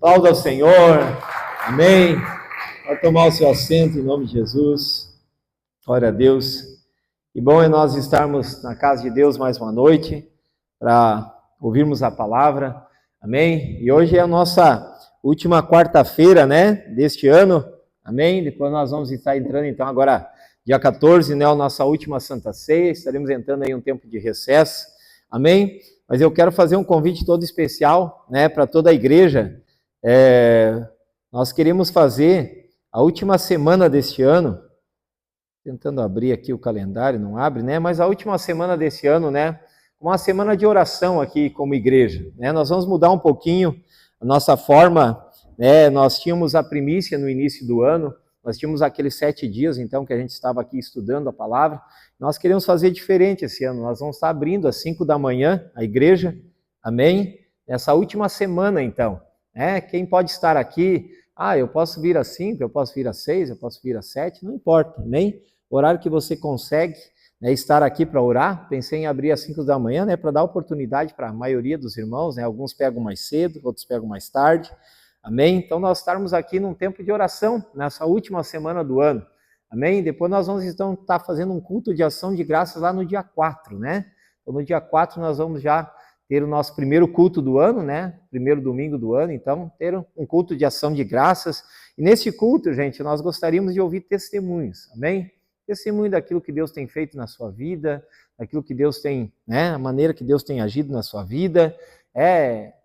Aplauda ao Senhor. Amém. Vai tomar o seu assento em nome de Jesus. Glória a Deus. E bom é nós estarmos na casa de Deus mais uma noite para ouvirmos a palavra. Amém. E hoje é a nossa última quarta-feira, deste ano. Amém. Depois nós vamos estar entrando então agora dia 14, a nossa última Santa Ceia. Estaremos entrando aí um tempo de recesso. Amém. Mas eu quero fazer um convite todo especial, para toda a igreja. Nós queremos fazer a última semana deste ano, tentando abrir aqui o calendário, não abre, mas a última semana desse ano, uma semana de oração aqui como igreja, nós vamos mudar um pouquinho a nossa forma, nós tínhamos a primícia no início do ano, nós tínhamos aqueles 7 dias, então, que a gente estava aqui estudando a palavra, nós queremos fazer diferente esse ano, nós vamos estar abrindo às 5 da manhã a igreja, amém? Nessa última semana, então, quem pode estar aqui, eu posso vir às 5, eu posso vir às 6, eu posso vir às 7, não importa, amém? O horário que você consegue estar aqui para orar, pensei em abrir às 5 da manhã, para dar oportunidade para a maioria dos irmãos, alguns pegam mais cedo, outros pegam mais tarde, amém? Então nós estarmos aqui num tempo de oração, nessa última semana do ano, amém? Depois nós vamos então estar fazendo um culto de ação de graças lá no dia 4, Então no dia 4 nós vamos já ter o nosso primeiro culto do ano, primeiro domingo do ano, então ter um culto de ação de graças, e nesse culto, gente, nós gostaríamos de ouvir testemunhos, amém? Testemunho daquilo que Deus tem feito na sua vida, daquilo que Deus tem, a maneira que Deus tem agido na sua vida,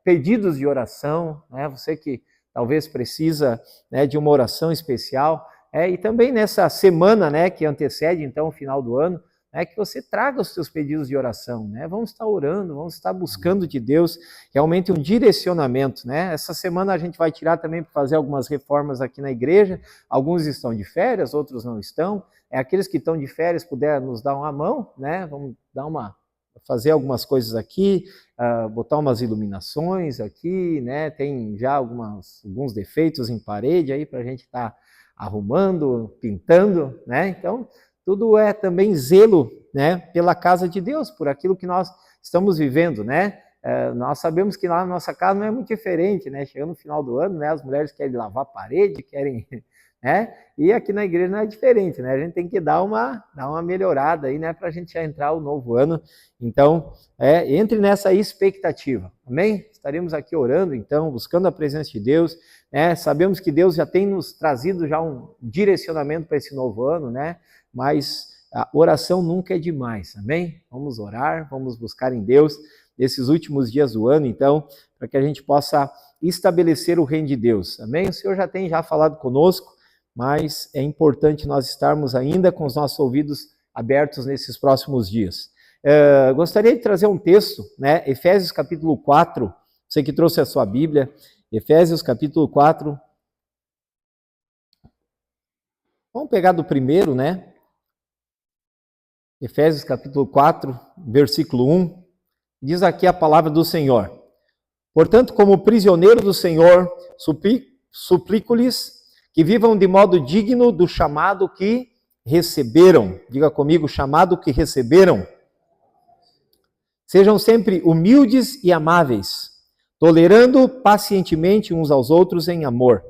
pedidos de oração, você que talvez precisa de uma oração especial, e também nessa semana, que antecede então o final do ano, que você traga os seus pedidos de oração, Vamos estar orando, vamos estar buscando de Deus realmente um direcionamento, Essa semana a gente vai tirar também para fazer algumas reformas aqui na igreja, alguns estão de férias, outros não estão, aqueles que estão de férias puderem nos dar uma mão, Vamos fazer algumas coisas aqui, botar umas iluminações aqui, Tem já alguns defeitos em parede aí para a gente estar arrumando, pintando, Então, tudo é também zelo, pela casa de Deus, por aquilo que nós estamos vivendo, Nós sabemos que lá na nossa casa não é muito diferente, Chegando no final do ano, as mulheres querem lavar a parede, querem, E aqui na igreja não é diferente, A gente tem que dar uma melhorada aí, para a gente já entrar o novo ano. Então, entre nessa expectativa, amém? Estaremos aqui orando, então, buscando a presença de Deus, Sabemos que Deus já tem nos trazido já um direcionamento para esse novo ano, Mas a oração nunca é demais, amém? Vamos orar, vamos buscar em Deus nesses últimos dias do ano, então, para que a gente possa estabelecer o reino de Deus, amém? O Senhor já tem falado conosco, mas é importante nós estarmos ainda com os nossos ouvidos abertos nesses próximos dias. Gostaria de trazer um texto, Efésios capítulo 4, você que trouxe a sua Bíblia, Efésios capítulo 4, vamos pegar do primeiro, Efésios capítulo 4, versículo 1, diz aqui a palavra do Senhor. Portanto, como prisioneiro do Senhor, suplico-lhes que vivam de modo digno do chamado que receberam. Diga comigo, chamado que receberam. Sejam sempre humildes e amáveis, tolerando pacientemente uns aos outros em amor.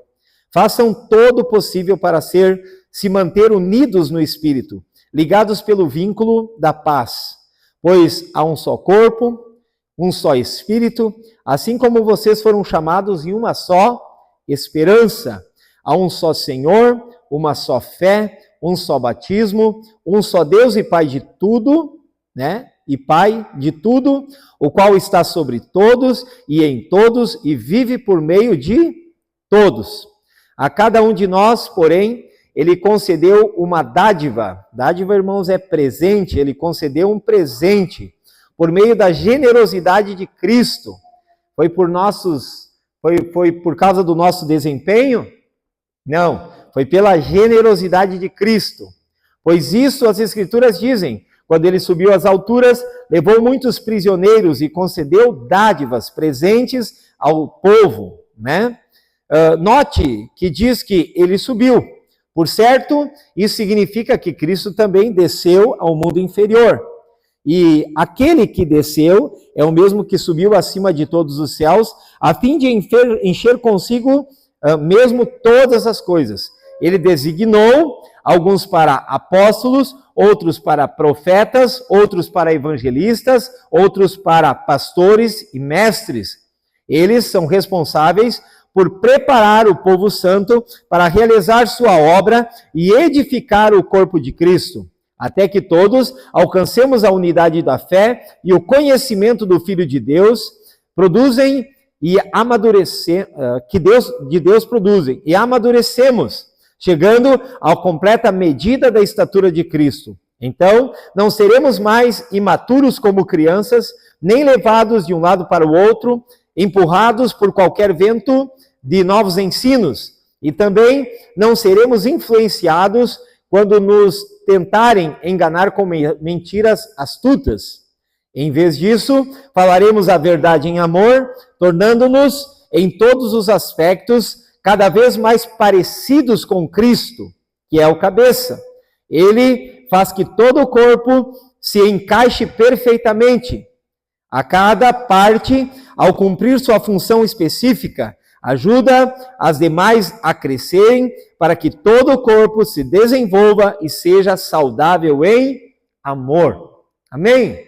Façam todo o possível para se manter unidos no Espírito, ligados pelo vínculo da paz, pois há um só corpo, um só Espírito, assim como vocês foram chamados em uma só esperança. Há um só Senhor, uma só fé, um só batismo, um só Deus e Pai de tudo, E Pai de tudo, o qual está sobre todos e em todos e vive por meio de todos. A cada um de nós, porém, Ele concedeu uma dádiva. Dádiva, irmãos, é presente. Ele concedeu um presente por meio da generosidade de Cristo. Foi por causa do nosso desempenho? Não, foi pela generosidade de Cristo. Pois isso as Escrituras dizem, quando Ele subiu às alturas, levou muitos prisioneiros e concedeu dádivas, presentes ao povo, Note que diz que Ele subiu. Por certo, isso significa que Cristo também desceu ao mundo inferior. E aquele que desceu é o mesmo que subiu acima de todos os céus, a fim de encher consigo mesmo todas as coisas. Ele designou alguns para apóstolos, outros para profetas, outros para evangelistas, outros para pastores e mestres. Eles são responsáveis por preparar o povo santo para realizar sua obra e edificar o corpo de Cristo, até que todos alcancemos a unidade da fé e o conhecimento do Filho de Deus, produzem e de Deus produzem, e amadurecemos, chegando à completa medida da estatura de Cristo. Então, não seremos mais imaturos como crianças, nem levados de um lado para o outro, empurrados por qualquer vento de novos ensinos, e também não seremos influenciados quando nos tentarem enganar com mentiras astutas. Em vez disso, falaremos a verdade em amor, tornando-nos, em todos os aspectos, cada vez mais parecidos com Cristo, que é o cabeça. Ele faz que todo o corpo se encaixe perfeitamente. A cada parte, ao cumprir sua função específica, ajuda as demais a crescerem para que todo o corpo se desenvolva e seja saudável em amor. Amém?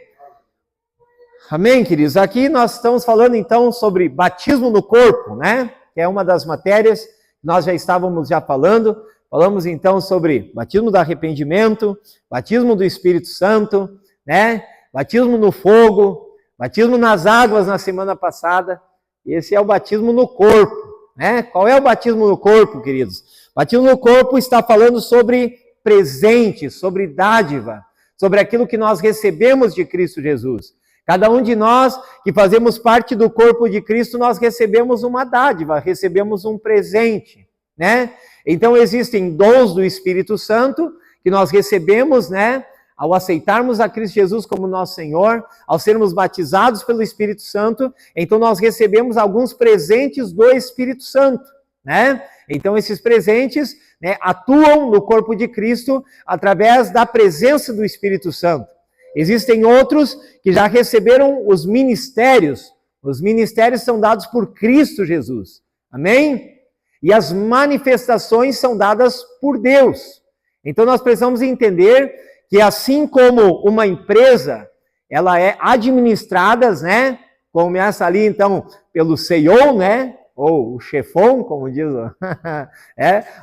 Amém, queridos? Aqui nós estamos falando então sobre batismo no corpo, né? Que é uma das matérias que nós já estávamos falando. Falamos então sobre batismo do arrependimento, batismo do Espírito Santo, né? Batismo no fogo, batismo nas águas na semana passada. Esse é o batismo no corpo, né? Qual é o batismo no corpo, queridos? Batismo no corpo está falando sobre presente, sobre dádiva, sobre aquilo que nós recebemos de Cristo Jesus. Cada um de nós que fazemos parte do corpo de Cristo, nós recebemos uma dádiva, recebemos um presente, né? Então existem dons do Espírito Santo que nós recebemos, né? Ao aceitarmos a Cristo Jesus como nosso Senhor, ao sermos batizados pelo Espírito Santo, então nós recebemos alguns presentes do Espírito Santo, né? Então esses presentes, né, atuam no corpo de Cristo através da presença do Espírito Santo. Existem outros que já receberam os ministérios. Os ministérios são dados por Cristo Jesus. Amém? E as manifestações são dadas por Deus. Então nós precisamos entender que assim como uma empresa, ela é administrada, né? Começa ali então pelo CEO, né? Ou o chefão, como diz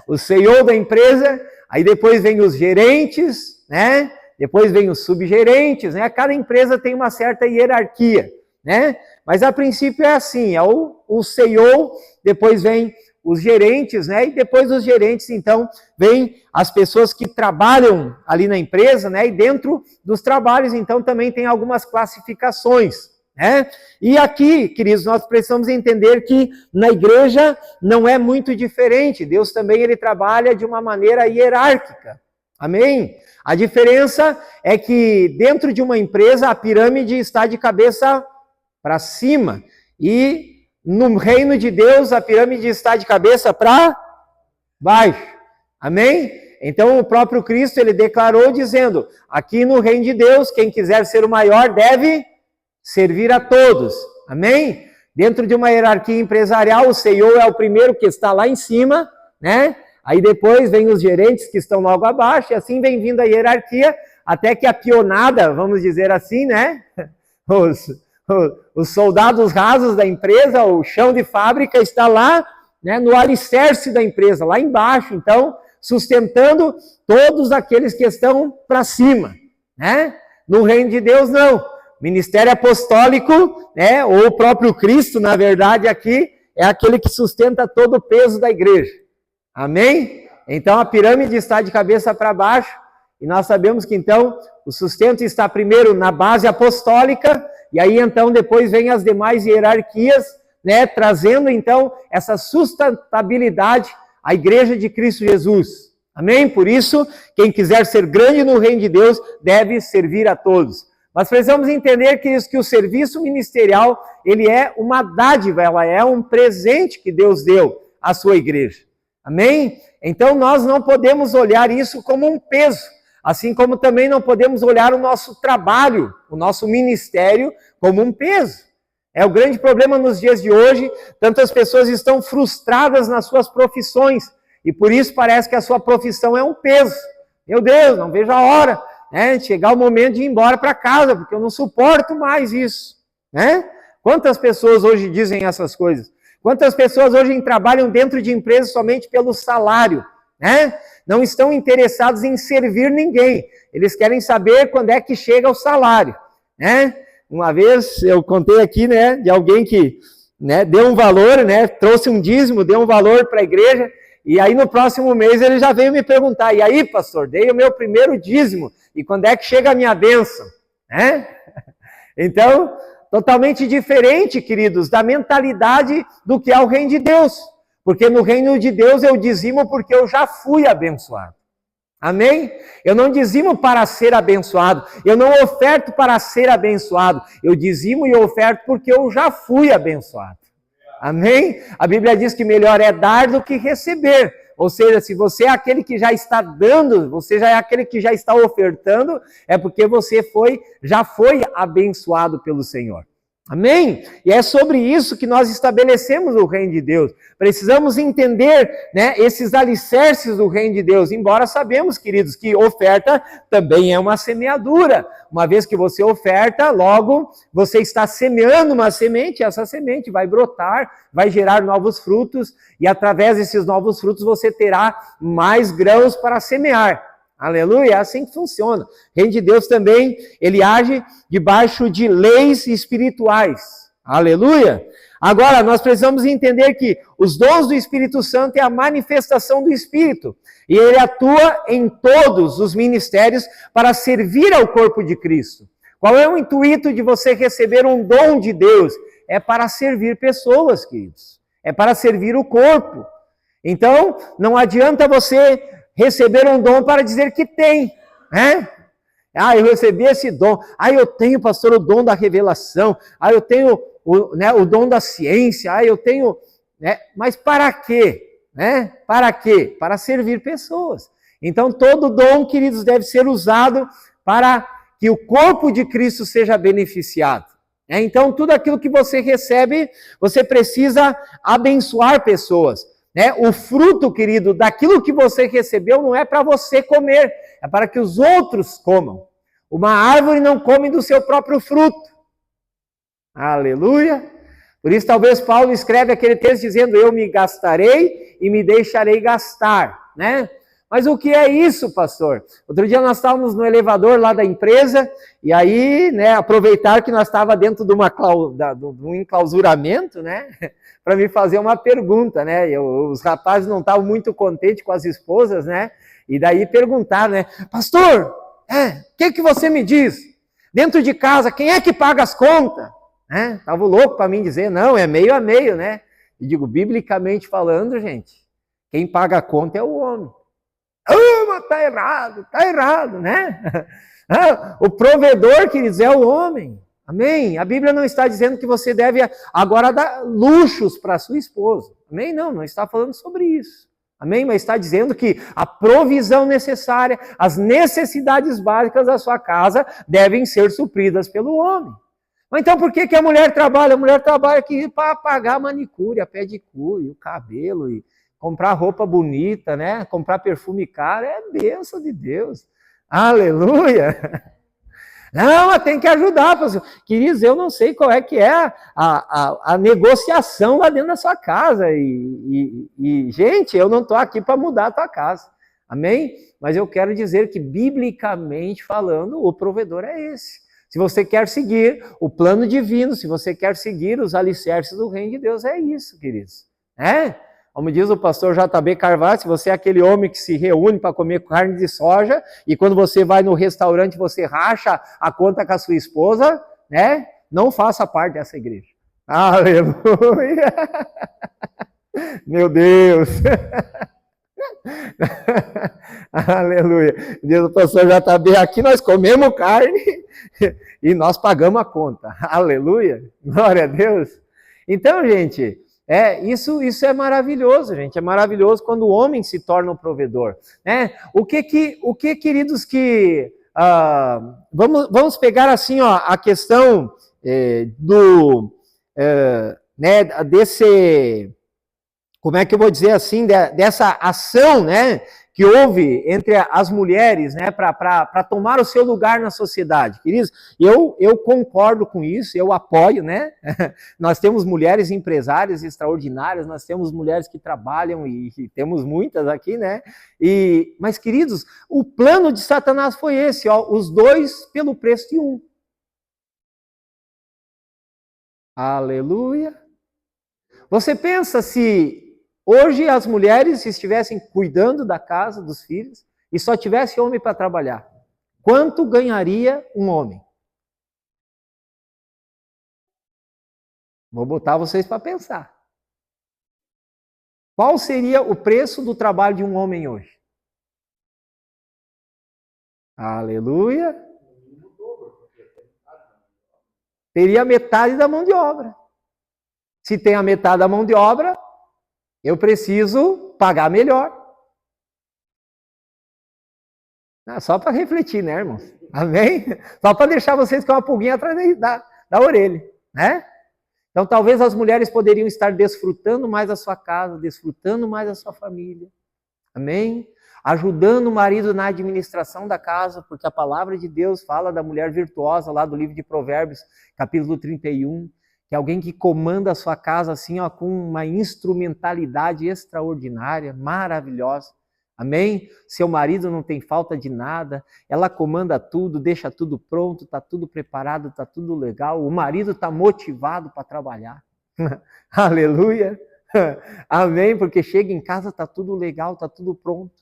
o CEO da empresa. Aí depois vem os gerentes, né? Depois vem os subgerentes, né? Cada empresa tem uma certa hierarquia, né? Mas a princípio é assim, é o CEO, depois vem os gerentes, né? E depois dos gerentes, então, vem as pessoas que trabalham ali na empresa, né? E dentro dos trabalhos, então, também tem algumas classificações, né? E aqui, queridos, nós precisamos entender que na igreja não é muito diferente. Deus também, ele trabalha de uma maneira hierárquica. Amém? A diferença é que dentro de uma empresa a pirâmide está de cabeça para cima e no reino de Deus a pirâmide está de cabeça para baixo. Amém? Então o próprio Cristo ele declarou dizendo, aqui no reino de Deus quem quiser ser o maior deve servir a todos. Amém? Dentro de uma hierarquia empresarial o CEO é o primeiro que está lá em cima, né? Aí depois vem os gerentes que estão logo abaixo, e assim vem vindo a hierarquia, até que a pionada, vamos dizer assim, né? Os soldados rasos da empresa, o chão de fábrica está lá, né, no alicerce da empresa, lá embaixo, então, sustentando todos aqueles que estão para cima, né? No reino de Deus, não. Ministério apostólico, né, ou o próprio Cristo, na verdade, aqui, é aquele que sustenta todo o peso da igreja. Amém? Então a pirâmide está de cabeça para baixo e nós sabemos que então o sustento está primeiro na base apostólica e aí então depois vem as demais hierarquias, né, trazendo então essa sustentabilidade à igreja de Cristo Jesus. Amém? Por isso, quem quiser ser grande no reino de Deus deve servir a todos. Mas precisamos entender que o serviço ministerial, ele é uma dádiva, ela é um presente que Deus deu à sua igreja. Amém? Então nós não podemos olhar isso como um peso. Assim como também não podemos olhar o nosso trabalho, o nosso ministério, como um peso. É o grande problema nos dias de hoje, tantas pessoas estão frustradas nas suas profissões, e por isso parece que a sua profissão é um peso. Meu Deus, não vejo a hora, né, de chegar o momento de ir embora para casa, porque eu não suporto mais isso, né? Quantas pessoas hoje dizem essas coisas? Quantas pessoas hoje trabalham dentro de empresas somente pelo salário, né? Não estão interessados em servir ninguém. Eles querem saber quando é que chega o salário, né? Uma vez eu contei aqui, né, de alguém que, né, deu um valor, né, trouxe um dízimo, deu um valor para a igreja, e aí no próximo mês ele já veio me perguntar, e aí, pastor, dei o meu primeiro dízimo, e quando é que chega a minha bênção? Né? Então, totalmente diferente, queridos, da mentalidade do que é o reino de Deus. Porque no reino de Deus eu dizimo porque eu já fui abençoado. Amém? Eu não dizimo para ser abençoado. Eu não oferto para ser abençoado. Eu dizimo e oferto porque eu já fui abençoado. Amém? A Bíblia diz que melhor é dar do que receber. Ou seja, se você é aquele que já está dando, você já é aquele que já está ofertando, é porque você já foi abençoado pelo Senhor. Amém? E é sobre isso que nós estabelecemos o reino de Deus. Precisamos entender, né, esses alicerces do reino de Deus, embora sabemos, queridos, que oferta também é uma semeadura. Uma vez que você oferta, logo você está semeando uma semente, essa semente vai brotar, vai gerar novos frutos, e através desses novos frutos você terá mais grãos para semear. Aleluia, é assim que funciona. O reino de Deus também, ele age debaixo de leis espirituais. Aleluia. Agora, nós precisamos entender que os dons do Espírito Santo é a manifestação do Espírito. E ele atua em todos os ministérios para servir ao corpo de Cristo. Qual é o intuito de você receber um dom de Deus? É para servir pessoas, queridos. É para servir o corpo. Então, não adianta você receber um dom para dizer que tem, né? Ah, eu recebi esse dom. Ah, eu tenho, pastor, o dom da revelação. Ah, eu tenho o dom da ciência. Ah, eu tenho... Né? Mas para quê? Né? Para quê? Para servir pessoas. Então, todo dom, queridos, deve ser usado para que o corpo de Cristo seja beneficiado. Então, tudo aquilo que você recebe, você precisa abençoar pessoas. O fruto, querido, daquilo que você recebeu não é para você comer, é para que os outros comam. Uma árvore não come do seu próprio fruto. Aleluia! Por isso, talvez Paulo escreve aquele texto dizendo, eu me gastarei e me deixarei gastar, né? Mas o que é isso, pastor? Outro dia nós estávamos no elevador lá da empresa, e aí, né, aproveitar que nós estávamos dentro de um enclausuramento, né, para me fazer uma pergunta, né, os rapazes não estavam muito contentes com as esposas, né, e daí perguntaram, né, pastor, o que você me diz? Dentro de casa, quem é que paga as contas? Estava louco para mim dizer, não, é meio a meio, né, e digo, biblicamente falando, gente, quem paga a conta é o homem. Mas tá errado, né? O provedor, queridos, é o homem. Amém? A Bíblia não está dizendo que você deve agora dar luxos para sua esposa. Amém? Não está falando sobre isso. Amém? Mas está dizendo que a provisão necessária, as necessidades básicas da sua casa devem ser supridas pelo homem. Mas então por que a mulher trabalha? A mulher trabalha aqui para pagar a manicure, a pedicure, o cabelo e comprar roupa bonita, né? Comprar perfume caro, é bênção de Deus. Aleluia! Não, mas tem que ajudar, pastor. Queridos, eu não sei qual é que é a negociação lá dentro da sua casa. E gente, eu não estou aqui para mudar a tua casa. Amém? Mas eu quero dizer que, biblicamente falando, o provedor é esse. Se você quer seguir o plano divino, se você quer seguir os alicerces do reino de Deus, é isso, queridos. Como diz o pastor JB Carvalho, se você é aquele homem que se reúne para comer carne de soja e quando você vai no restaurante você racha a conta com a sua esposa, né? Não faça parte dessa igreja. Aleluia! Meu Deus! Aleluia! Diz o pastor JB, aqui nós comemos carne e nós pagamos a conta. Aleluia! Glória a Deus! Então, gente... Isso é maravilhoso, gente. É maravilhoso quando o homem se torna o provedor. Né? Queridos, vamos pegar assim, ó, a questão né, desse, como é que eu vou dizer assim, dessa ação, né, que houve entre as mulheres, né, para tomar o seu lugar na sociedade. Queridos, eu concordo com isso, eu apoio, né? Nós temos mulheres empresárias extraordinárias, nós temos mulheres que trabalham e temos muitas aqui, né? Mas, queridos, o plano de Satanás foi esse, ó, os dois pelo preço de um. Aleluia! Você pensa se hoje as mulheres estivessem cuidando da casa, dos filhos, e só tivesse homem para trabalhar, quanto ganharia um homem? Vou botar vocês para pensar. Qual seria o preço do trabalho de um homem hoje? Aleluia! Teria metade da mão de obra. Se tem a metade da mão de obra, eu preciso pagar melhor. Só para refletir, né, irmãos? Amém? Só para deixar vocês com uma pulguinha atrás da orelha, né? Então, talvez as mulheres poderiam estar desfrutando mais a sua casa, desfrutando mais a sua família. Amém? Ajudando o marido na administração da casa, porque a palavra de Deus fala da mulher virtuosa lá do livro de Provérbios, capítulo 31, que é alguém que comanda a sua casa assim, ó, com uma instrumentalidade extraordinária, maravilhosa. Amém? Seu marido não tem falta de nada, ela comanda tudo, deixa tudo pronto, está tudo preparado, está tudo legal, o marido está motivado para trabalhar. Aleluia! Amém? Porque chega em casa, está tudo legal, está tudo pronto.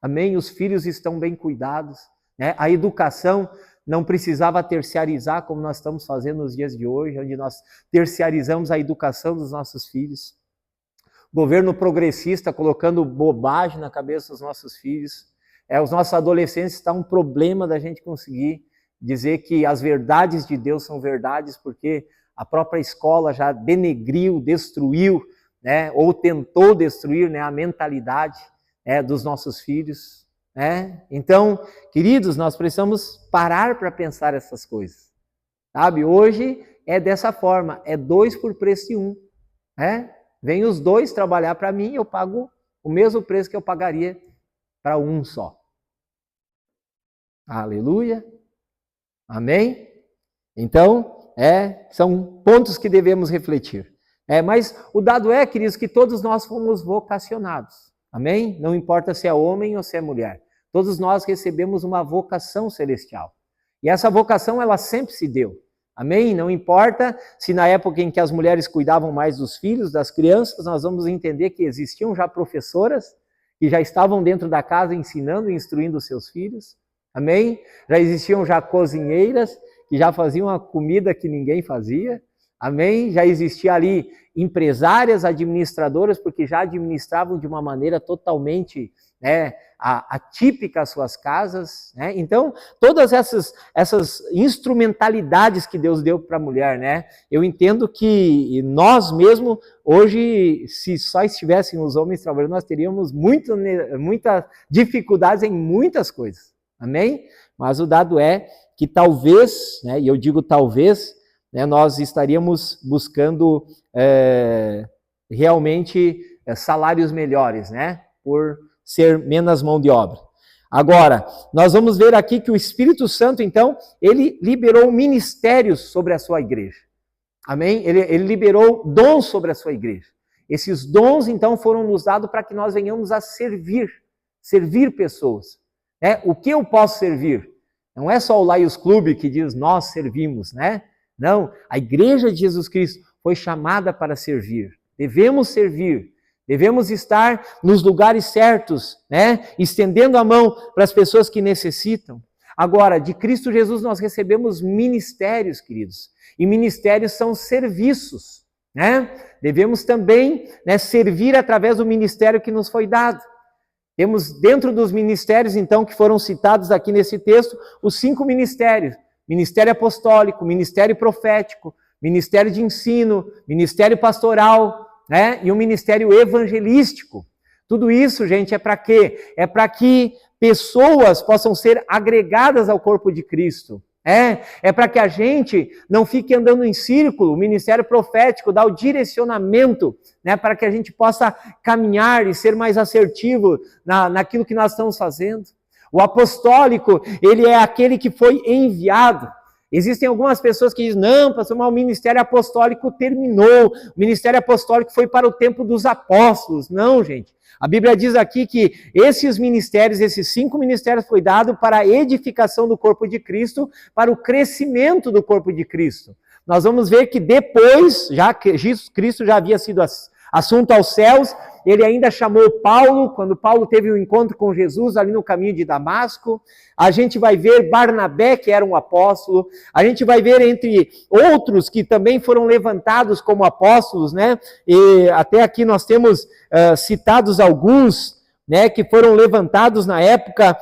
Amém? Os filhos estão bem cuidados. Né? A educação não precisava terciarizar como nós estamos fazendo nos dias de hoje, onde nós terciarizamos a educação dos nossos filhos. Governo progressista colocando bobagem na cabeça dos nossos filhos. Os nossos adolescentes estão um problema da gente conseguir dizer que as verdades de Deus são verdades, porque a própria escola já denegriu, destruiu, né, ou tentou destruir, né, a mentalidade dos nossos filhos. Né? Então, queridos, nós precisamos parar para pensar essas coisas. Sabe? Hoje é dessa forma, é 2 por preço de 1. Né? Vem os 2 trabalhar para mim, eu pago o mesmo preço que eu pagaria para um só. Aleluia. Amém? Então, são pontos que devemos refletir. Mas o dado é, queridos, que todos nós fomos vocacionados. Amém? Não importa se é homem ou se é mulher. Todos nós recebemos uma vocação celestial. E essa vocação, ela sempre se deu. Amém? Não importa se na época em que as mulheres cuidavam mais dos filhos, das crianças, nós vamos entender que existiam já professoras que já estavam dentro da casa ensinando e instruindo os seus filhos. Amém? Já existiam já cozinheiras que já faziam a comida que ninguém fazia. Amém? Já existia ali empresárias, administradoras, porque já administravam de uma maneira totalmente atípica as suas casas. Né? Então, todas essas instrumentalidades que Deus deu para a mulher, né? Eu entendo que nós mesmos, hoje, se só estivéssemos os homens trabalhando, nós teríamos muitas dificuldades em muitas coisas. Amém? Mas o dado é que talvez, né, e eu digo talvez, né, nós estaríamos buscando realmente salários melhores, né, por ser menos mão de obra. Agora, nós vamos ver aqui que o Espírito Santo, então, ele liberou ministérios sobre a sua igreja. Amém? Ele liberou dons sobre a sua igreja. Esses dons, então, foram nos dados para que nós venhamos a servir pessoas. O que eu posso servir? Não é só o Lions Club que diz nós servimos, né? Não, a igreja de Jesus Cristo foi chamada para servir. Devemos servir, devemos estar nos lugares certos, né? Estendendo a mão para as pessoas que necessitam. Agora, de Cristo Jesus nós recebemos ministérios, queridos. E ministérios são serviços, né? Devemos também, né, servir através do ministério que nos foi dado. Temos dentro dos ministérios, então, que foram citados aqui nesse texto, os 5 ministérios. Ministério apostólico, ministério profético, ministério de ensino, ministério pastoral, né? E um ministério evangelístico. Tudo isso, gente, é para quê? É para que pessoas possam ser agregadas ao corpo de Cristo. É para que a gente não fique andando em círculo. O ministério profético dá o direcionamento, né, para que a gente possa caminhar e ser mais assertivo naquilo que nós estamos fazendo. O apostólico, ele é aquele que foi enviado. Existem algumas pessoas que dizem, não, pastor, mas o ministério apostólico terminou, o ministério apostólico foi para o tempo dos apóstolos. Não, gente. A Bíblia diz aqui que esses ministérios, esses 5 ministérios foi dado para a edificação do corpo de Cristo, para o crescimento do corpo de Cristo. Nós vamos ver que depois, já que Jesus Cristo já havia sido assunto aos céus, ele ainda chamou Paulo, quando Paulo teve um encontro com Jesus ali no caminho de Damasco. A gente vai ver Barnabé, que era um apóstolo. A gente vai ver entre outros que também foram levantados como apóstolos, né? E até aqui nós temos citados alguns, né, que foram levantados na época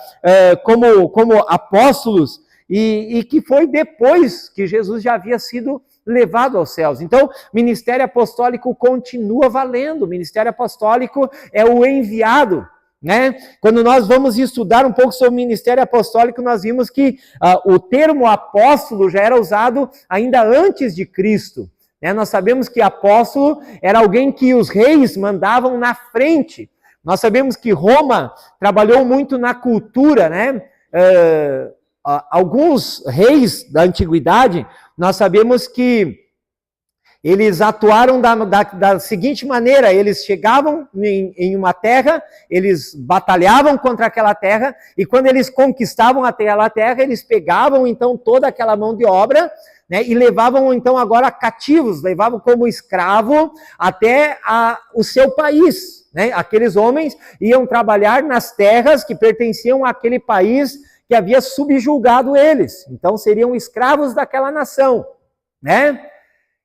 como apóstolos e que foi depois que Jesus já havia sido levado aos céus. Então, ministério apostólico continua valendo. O ministério apostólico é o enviado, né? Quando nós vamos estudar um pouco sobre o ministério apostólico, nós vimos que o termo apóstolo já era usado ainda antes de Cristo, né? Nós sabemos que apóstolo era alguém que os reis mandavam na frente. Nós sabemos que Roma trabalhou muito na cultura, né? Alguns reis da antiguidade, nós sabemos que eles atuaram da seguinte maneira: eles chegavam em uma terra, eles batalhavam contra aquela terra, e quando eles conquistavam aquela terra, eles pegavam então toda aquela mão de obra, né, e levavam então agora cativos, levavam como escravo até o seu país, né? Aqueles homens iam trabalhar nas terras que pertenciam àquele país que havia subjugado eles. Então seriam escravos daquela nação, né?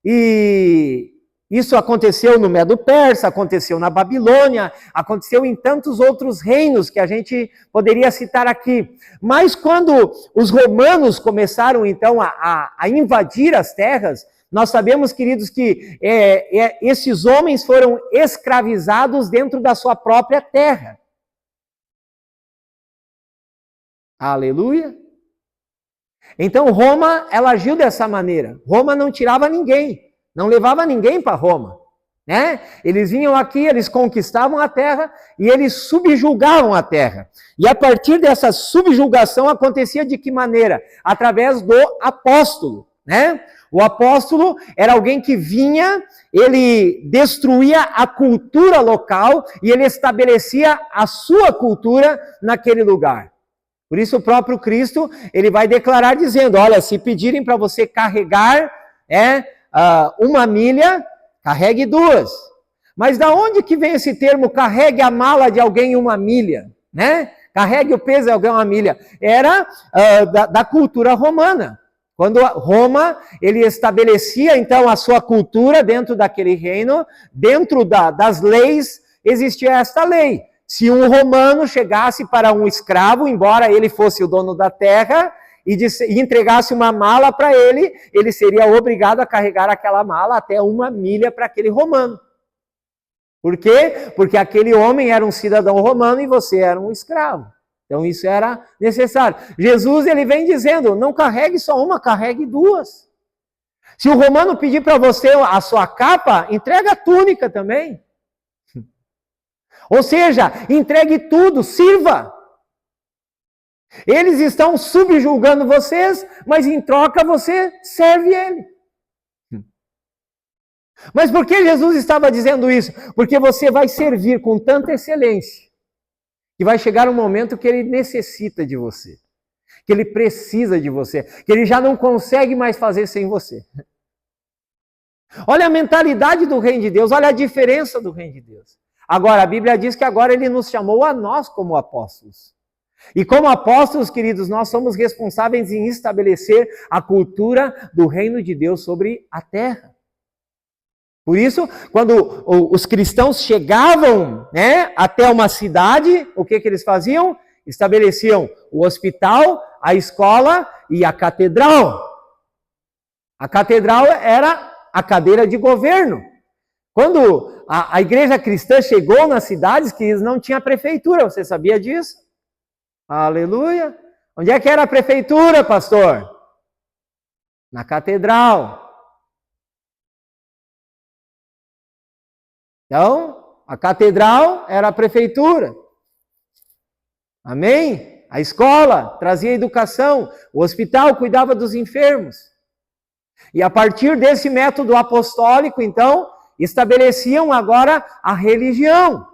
E isso aconteceu no Medo-Persa, aconteceu na Babilônia, aconteceu em tantos outros reinos que a gente poderia citar aqui. Mas quando os romanos começaram então a invadir as terras, nós sabemos, queridos, que esses homens foram escravizados dentro da sua própria terra. Aleluia! Então Roma, ela agiu dessa maneira. Roma não tirava ninguém, não levava ninguém para Roma, né? Eles vinham aqui, eles conquistavam a terra e eles subjugavam a terra. E a partir dessa subjugação acontecia de que maneira? Através do apóstolo, né? O apóstolo era alguém que vinha, ele destruía a cultura local e ele estabelecia a sua cultura naquele lugar. Por isso o próprio Cristo, ele vai declarar dizendo, olha, se pedirem para você carregar 1 milha, carregue 2. Mas da onde que vem esse termo, carregue a mala de alguém 1 milha, né? Carregue o peso de alguém 1 milha. Era da cultura romana. Quando Roma, ele estabelecia então a sua cultura dentro daquele reino, dentro das leis, existia esta lei. Se um romano chegasse para um escravo, embora ele fosse o dono da terra, e entregasse uma mala para ele, ele seria obrigado a carregar aquela mala até 1 milha para aquele romano. Por quê? Porque aquele homem era um cidadão romano e você era um escravo. Então isso era necessário. Jesus, ele vem dizendo, não carregue só uma, carregue 2. Se o romano pedir para você a sua capa, entrega a túnica também. Ou seja, entregue tudo, sirva. Eles estão subjugando vocês, mas em troca você serve ele. Mas por que Jesus estava dizendo isso? Porque você vai servir com tanta excelência, que vai chegar um momento que ele necessita de você, que ele precisa de você, que ele já não consegue mais fazer sem você. Olha a mentalidade do reino de Deus, olha a diferença do reino de Deus. Agora, a Bíblia diz que agora ele nos chamou a nós como apóstolos. E como apóstolos, queridos, nós somos responsáveis em estabelecer a cultura do reino de Deus sobre a terra. Por isso, quando os cristãos chegavam, né, até uma cidade, o que eles faziam? Estabeleciam o hospital, a escola e a catedral. A catedral era a cadeira de governo. Quando a igreja cristã chegou nas cidades, que não tinha prefeitura, você sabia disso? Aleluia! Onde é que era a prefeitura, pastor? Na catedral. Então, a catedral era a prefeitura. Amém? A escola trazia educação, o hospital cuidava dos enfermos. E a partir desse método apostólico, então, estabeleciam agora a religião.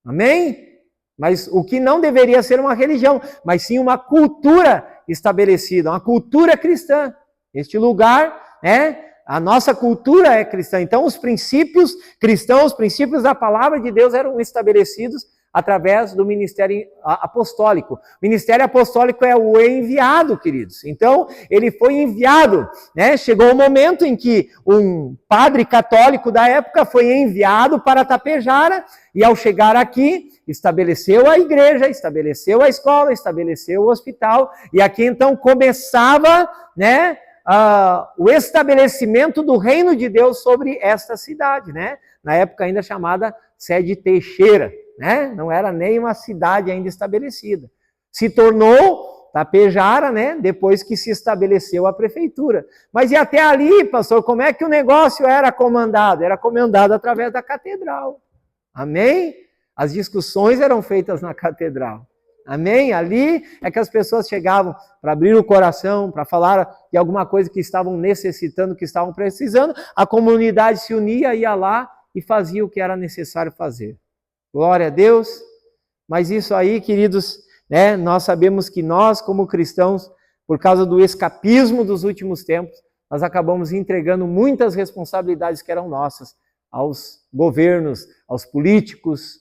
Amém? Mas o que não deveria ser uma religião, mas sim uma cultura estabelecida, uma cultura cristã. Este lugar, a nossa cultura é cristã. Então, os princípios cristãos, os princípios da palavra de Deus eram estabelecidos através do ministério apostólico. O ministério apostólico é o enviado, queridos. Então, ele foi enviado, Chegou o momento em que um padre católico da época foi enviado para Tapejara, e ao chegar aqui, estabeleceu a igreja, estabeleceu a escola, estabeleceu o hospital, e aqui então começava, o estabelecimento do reino de Deus sobre esta cidade, Na época ainda chamada Sede Teixeira. Não era nem uma cidade ainda estabelecida. Se tornou Tapejara, depois que se estabeleceu a prefeitura. Mas e até ali, pastor, como é que o negócio era comandado? Era comandado através da catedral. Amém? As discussões eram feitas na catedral. Amém? Ali é que as pessoas chegavam para abrir o coração, para falar de alguma coisa que estavam necessitando, que estavam precisando. A comunidade se unia, ia lá e fazia o que era necessário fazer. Glória a Deus. Mas isso aí, queridos, nós sabemos que nós, como cristãos, por causa do escapismo dos últimos tempos, nós acabamos entregando muitas responsabilidades que eram nossas aos governos, aos políticos,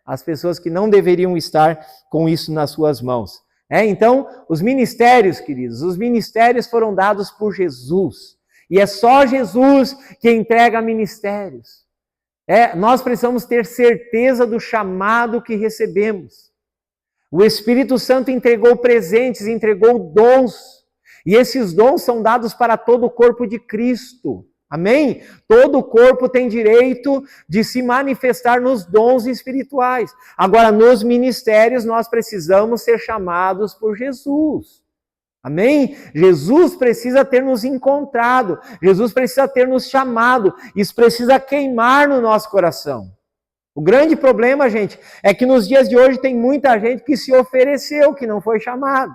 às pessoas que não deveriam estar com isso nas suas mãos. Então, os ministérios, queridos, os ministérios foram dados por Jesus. E é só Jesus que entrega ministérios. Nós precisamos ter certeza do chamado que recebemos. O Espírito Santo entregou presentes, entregou dons. E esses dons são dados para todo o corpo de Cristo. Amém? Todo o corpo tem direito de se manifestar nos dons espirituais. Agora, nos ministérios, nós precisamos ser chamados por Jesus. Amém? Jesus precisa ter nos encontrado. Jesus precisa ter nos chamado. Isso precisa queimar no nosso coração. O grande problema, gente, é que nos dias de hoje tem muita gente que se ofereceu, que não foi chamado.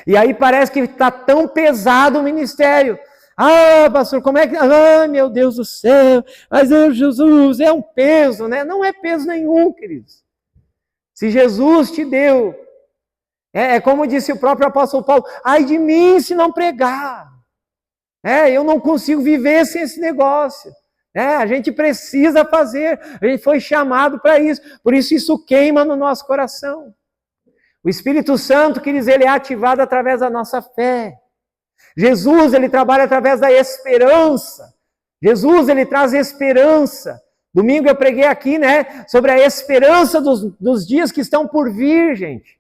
E aí parece que está tão pesado o ministério. Ah, pastor, como é que... Ah, meu Deus do céu, mas Jesus é um peso, Não é peso nenhum, queridos. Se Jesus te deu, é como disse o próprio apóstolo Paulo, ai de mim se não pregar. Eu não consigo viver sem esse negócio. A gente precisa fazer, a gente foi chamado para isso, por isso queima no nosso coração. O Espírito Santo, queridos, ele é ativado através da nossa fé. Jesus, ele trabalha através da esperança. Jesus, ele traz esperança. Domingo eu preguei aqui, sobre a esperança dos dias que estão por vir, gente.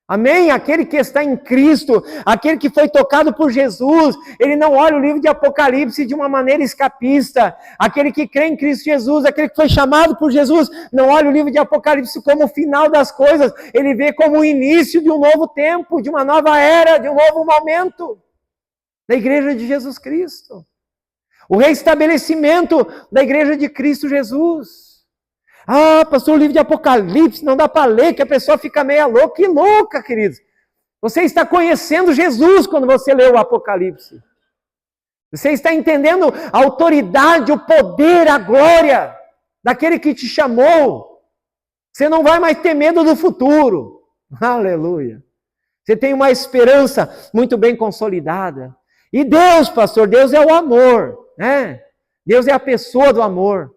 Amém? Aquele que está em Cristo, aquele que foi tocado por Jesus, ele não olha o livro de Apocalipse de uma maneira escapista. Aquele que crê em Cristo Jesus, aquele que foi chamado por Jesus, não olha o livro de Apocalipse como o final das coisas, ele vê como o início de um novo tempo, de uma nova era, de um novo momento da igreja de Jesus Cristo. O reestabelecimento da igreja de Cristo Jesus. Ah, pastor, o livro de Apocalipse não dá para ler, que a pessoa fica meia louca. Que louca, queridos. Você está conhecendo Jesus quando você lê o Apocalipse. Você está entendendo a autoridade, o poder, a glória daquele que te chamou. Você não vai mais ter medo do futuro. Aleluia. Você tem uma esperança muito bem consolidada. E Deus, pastor, Deus é o amor, Deus é a pessoa do amor.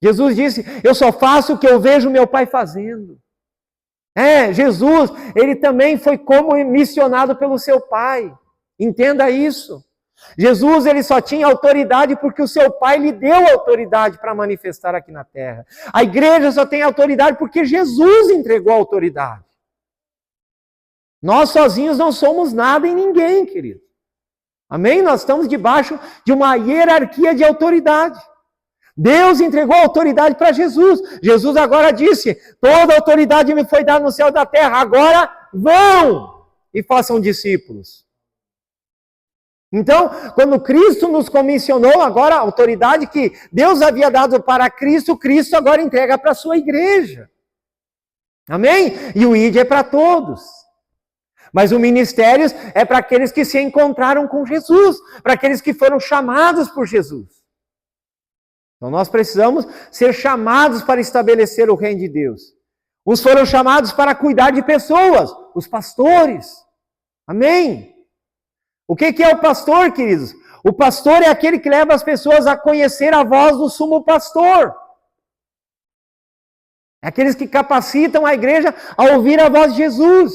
Jesus disse, eu só faço o que eu vejo meu Pai fazendo. Jesus, ele também foi como missionado pelo seu Pai. Entenda isso. Jesus, ele só tinha autoridade porque o seu Pai lhe deu autoridade para manifestar aqui na terra. A igreja só tem autoridade porque Jesus entregou a autoridade. Nós sozinhos não somos nada em ninguém, querido. Amém? Nós estamos debaixo de uma hierarquia de autoridade. Deus entregou a autoridade para Jesus. Jesus agora disse: toda a autoridade me foi dada no céu e da terra. Agora vão e façam discípulos. Então, quando Cristo nos comissionou, agora a autoridade que Deus havia dado para Cristo, Cristo agora entrega para a sua igreja. Amém? E o ID é para todos. Mas o ministério é para aqueles que se encontraram com Jesus, para aqueles que foram chamados por Jesus. Então nós precisamos ser chamados para estabelecer o reino de Deus. Uns foram chamados para cuidar de pessoas, os pastores. Amém? O que é o pastor, queridos? O pastor é aquele que leva as pessoas a conhecer a voz do sumo pastor. É aqueles que capacitam a igreja a ouvir a voz de Jesus.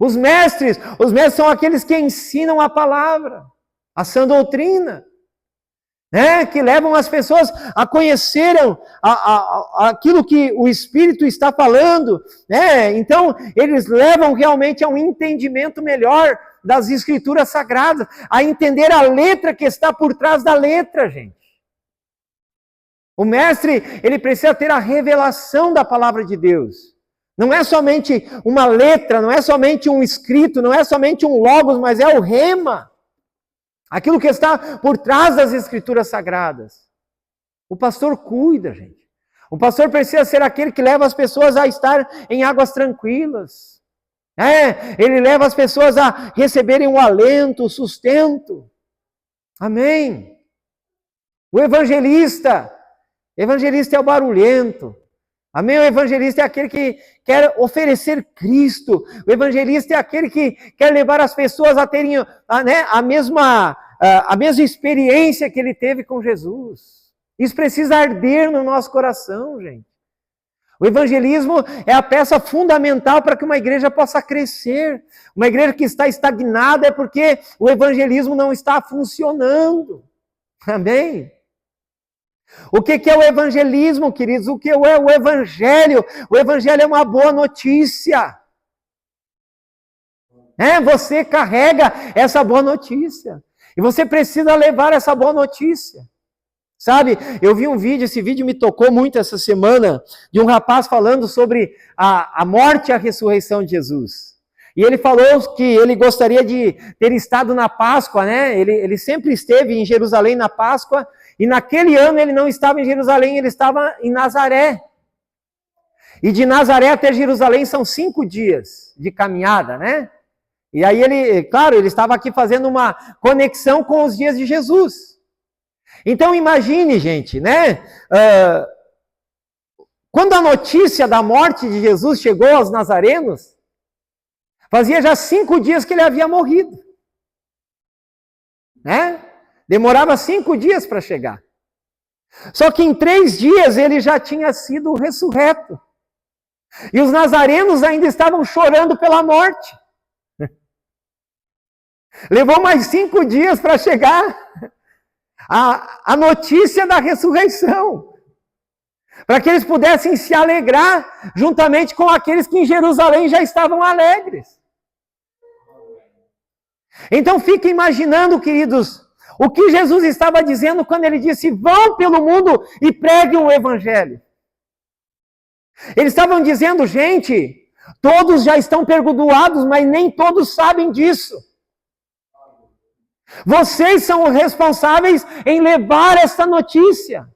Os mestres são aqueles que ensinam a palavra, a sã doutrina. Que levam as pessoas a conhecerem aquilo que o Espírito está falando. Então, eles levam realmente a um entendimento melhor das Escrituras Sagradas, a entender a letra que está por trás da letra, gente. O mestre, ele precisa ter a revelação da palavra de Deus. Não é somente uma letra, não é somente um escrito, não é somente um logos, mas é o rema. Aquilo que está por trás das Escrituras Sagradas. O pastor cuida, gente. O pastor precisa ser aquele que leva as pessoas a estar em águas tranquilas. Ele leva as pessoas a receberem o alento, o sustento. Amém. O evangelista é o barulhento. Amém? O evangelista é aquele que quer oferecer Cristo. O evangelista é aquele que quer levar as pessoas a terem a mesma experiência que ele teve com Jesus. Isso precisa arder no nosso coração, gente. O evangelismo é a peça fundamental para que uma igreja possa crescer. Uma igreja que está estagnada é porque o evangelismo não está funcionando. Amém? O que é o evangelismo, queridos? O que é o evangelho? O evangelho é uma boa notícia. Você carrega essa boa notícia. E você precisa levar essa boa notícia. Sabe, eu vi um vídeo, esse vídeo me tocou muito essa semana, de um rapaz falando sobre a morte e a ressurreição de Jesus. E ele falou que ele gostaria de ter estado na Páscoa, Ele sempre esteve em Jerusalém na Páscoa, e naquele ano ele não estava em Jerusalém, ele estava em Nazaré. E de Nazaré até Jerusalém são 5 dias de caminhada, E aí ele estava aqui fazendo uma conexão com os dias de Jesus. Então imagine, gente, quando a notícia da morte de Jesus chegou aos nazarenos, fazia já 5 dias que ele havia morrido. Demorava 5 dias para chegar. Só que em 3 dias ele já tinha sido ressurreto. E os nazarenos ainda estavam chorando pela morte. Levou mais 5 dias para chegar a notícia da ressurreição. Para que eles pudessem se alegrar juntamente com aqueles que em Jerusalém já estavam alegres. Então fica imaginando, queridos, o que Jesus estava dizendo quando ele disse: vão pelo mundo e preguem o evangelho. Eles estavam dizendo: gente, todos já estão perdoados, mas nem todos sabem disso. Vocês são os responsáveis em levar esta notícia.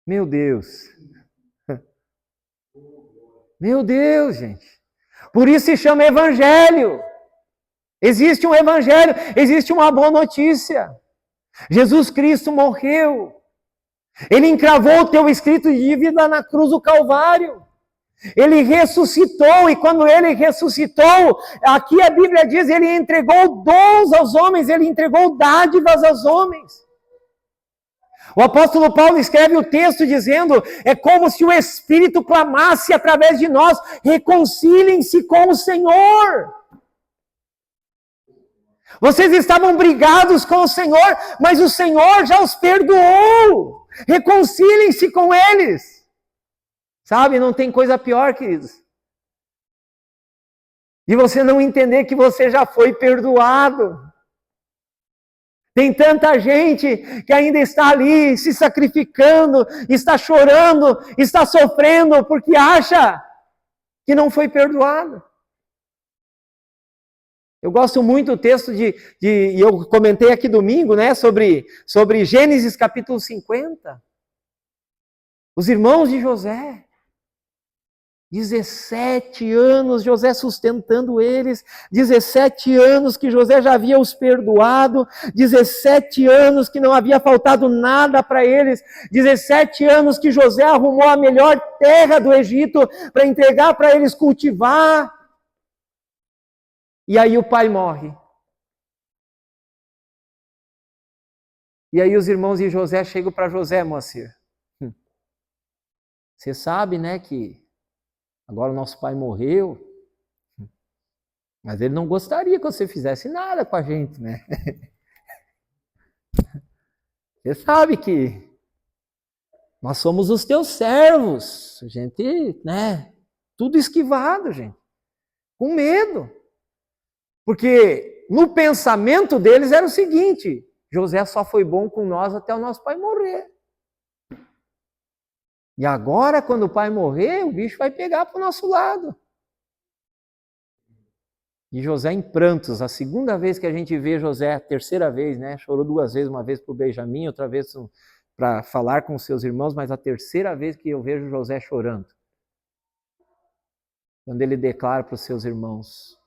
Meu Deus. Meu Deus, gente. Por isso se chama evangelho. Existe um evangelho, existe uma boa notícia. Jesus Cristo morreu. Ele encravou o teu escrito de vida na cruz do Calvário. Ele ressuscitou, e quando ele ressuscitou, aqui a Bíblia diz, ele entregou dons aos homens, ele entregou dádivas aos homens. O apóstolo Paulo escreve o texto dizendo, é como se o Espírito clamasse através de nós: reconciliem-se com o Senhor. Vocês estavam brigados com o Senhor, mas o Senhor já os perdoou. Reconciliem-se com eles. Sabe, não tem coisa pior, queridos, de você não entender que você já foi perdoado. Tem tanta gente que ainda está ali se sacrificando, está chorando, está sofrendo porque acha que não foi perdoado. Eu gosto muito do texto e eu comentei aqui domingo, né, sobre Gênesis capítulo 50. Os irmãos de José. 17 anos José sustentando eles, 17 anos que José já havia os perdoado, 17 anos que não havia faltado nada para eles, 17 anos que José arrumou a melhor terra do Egito para entregar para eles cultivar. E aí o pai morre. E aí os irmãos de José chegam para José, Moacir. Você sabe, né, que agora o nosso pai morreu, mas ele não gostaria que você fizesse nada com a gente, né? Você sabe que nós somos os teus servos, a gente, né? Tudo esquivado, gente, com medo. Porque no pensamento deles era o seguinte: José só foi bom com nós até o nosso pai morrer. E agora, quando o pai morrer, o bicho vai pegar para o nosso lado. E José em prantos, a segunda vez que a gente vê José, a terceira vez, né? Chorou 2 vezes, uma vez por Benjamim, outra vez para falar com seus irmãos, mas a terceira vez que eu vejo José chorando. Quando ele declara para os seus irmãos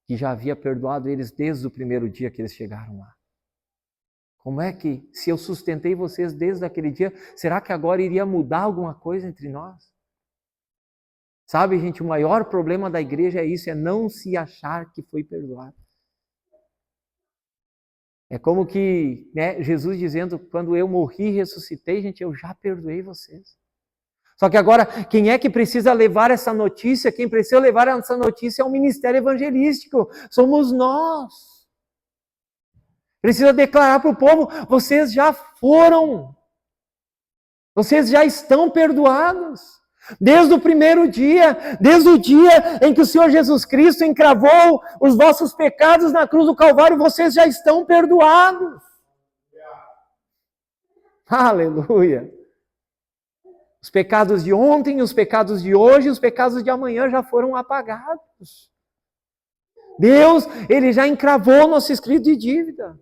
que já havia perdoado eles desde o primeiro dia que eles chegaram lá. Como é que, se eu sustentei vocês desde aquele dia, será que agora iria mudar alguma coisa entre nós? Sabe, gente, o maior problema da igreja é isso, é não se achar que foi perdoado. É como que, né, Jesus dizendo, quando eu morri e ressuscitei, gente, eu já perdoei vocês. Só que agora, quem é que precisa levar essa notícia? Quem precisa levar essa notícia é o ministério evangelístico. Somos nós. Precisa declarar para o povo, vocês já foram. Vocês já estão perdoados. Desde o primeiro dia, desde o dia em que o Senhor Jesus Cristo encravou os vossos pecados na cruz do Calvário, vocês já estão perdoados. Aleluia. Os pecados de ontem, os pecados de hoje, os pecados de amanhã já foram apagados. Deus, Ele já encravou o nosso escrito de dívida.